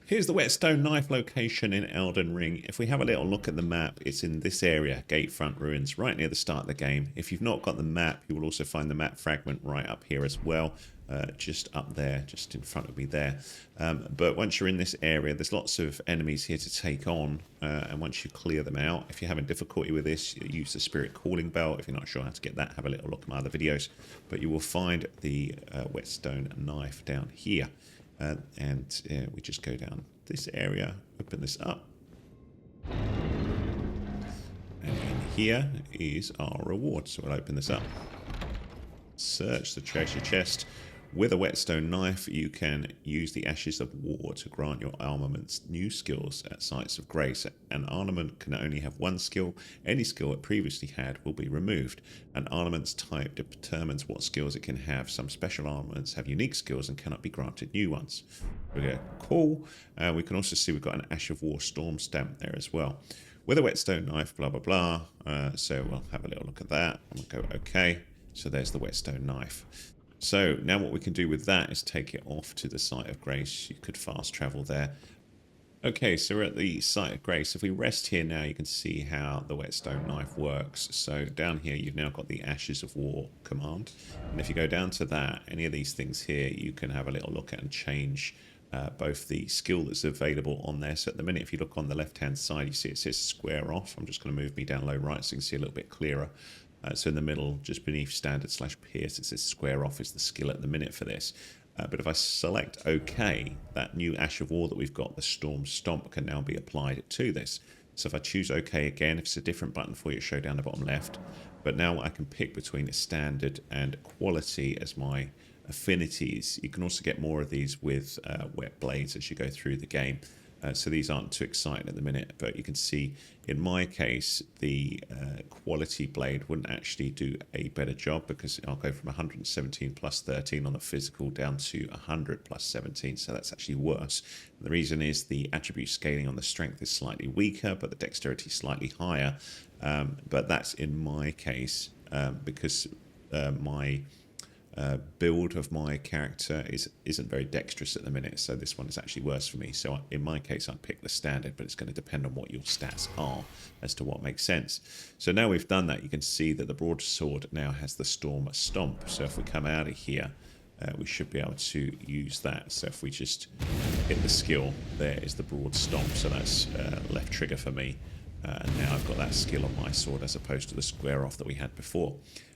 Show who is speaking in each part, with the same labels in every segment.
Speaker 1: Here's the Whetstone Knife location in Elden Ring. If we have a little look at the map, it's in this area, Gatefront Ruins, right near the start of the game. If you've not got the map, you will also find the map fragment right up here as well, just up there, just in front of me there. But once you're in this area, there's lots of enemies here to take on, and once you clear them out, if you're having difficulty with this, use the Spirit Calling Belt. If you're not sure how to get that, have a little look at my other videos. But you will find the Whetstone Knife down here. We just go down this area, open this up, and in here is our reward. So we'll open this up, search the treasure chest. With a Whetstone Knife, you can use the Ashes of War to grant your armaments new skills at sites of grace. An armament can only have one skill. Any skill it previously had will be removed. An armament's type determines what skills it can have. Some special armaments have unique skills and cannot be granted new ones. Okay, cool. We can also see we've got an Ash of War storm stamp there as well. With a Whetstone Knife, blah, blah, blah. So we'll have a little look at that. And we'll go, okay. So there's the Whetstone Knife. So now what we can do with that is take it off to the site of grace. You could fast travel there. Okay, so we're at the site of grace. If we rest here now, you can see how the Whetstone Knife works. So down here, you've now got the Ashes of War command. And if you go down to that, any of these things here, you can have a little look at and change both the skill that's available on there. So at the minute, if you look on the left-hand side, you see it says square off. I'm just going to move me down low right so you can see a little bit clearer. So in the middle, just beneath standard / pierce, it says square off is the skill at the minute for this. But if I select OK, that new Ash of War that we've got, the Storm Stomp, can now be applied to this. So if I choose OK again, if it's a different button for you, show down the bottom left. But now I can pick between standard and quality as my affinities. You can also get more of these with wet blades as you go through the game. So these aren't too exciting at the minute, but you can see in my case the quality blade wouldn't actually do a better job because I'll go from 117 plus 13 on the physical down to 100 plus 17, so that's actually worse. And the reason is the attribute scaling on the strength is slightly weaker, but the dexterity is slightly higher. But that's in my case because my build of my character isn't very dexterous at the minute, so this one is actually worse for me. So in my case, I pick the standard, but it's going to depend on what your stats are as to what makes sense. So now we've done that, you can see that the broadsword now has the Storm Stomp. So if we come out of here, we should be able to use that. So if we just hit the skill, there is the broad stomp. So that's left trigger for me. And now I've got that skill on my sword as opposed to the square off that we had before.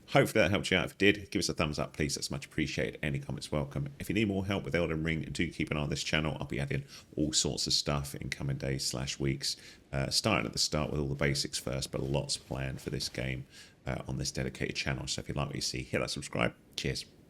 Speaker 1: Hopefully that helped you out. If it did, give us a thumbs up, please. That's much appreciated. Any comments welcome. If you need more help with Elden Ring, do keep an eye on this channel. I'll be adding all sorts of stuff in coming days / weeks. Starting at the start with all the basics first, but lots planned for this game on this dedicated channel. So if you like what you see, hit that subscribe. Cheers.